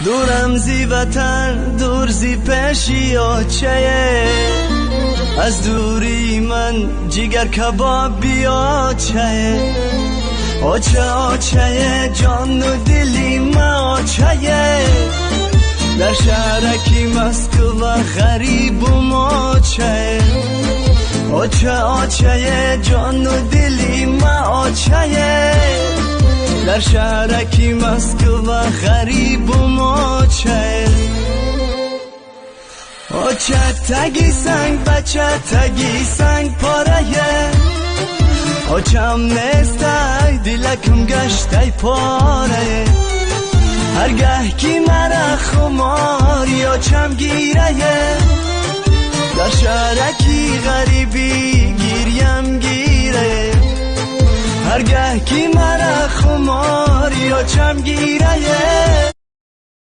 دورم زی وطن دور زی پیشی آچه از دوری من جگر کباب بیاچه آچه آچه جان و دلی ما آچه در شهرکی مسکو و غریب و ماچه آچه آچه جان و دلی ما آچه در شهرکی مسکو و غریب و ماچه آچه تگی سنگ بچه تگی سنگ پاره آچم نیسته دلکم گشته پاره هرگه کی مرا خماری آچم گیره در شهرکی غریبی گیریم گیره هرگه کی مرا خماری آچم گیره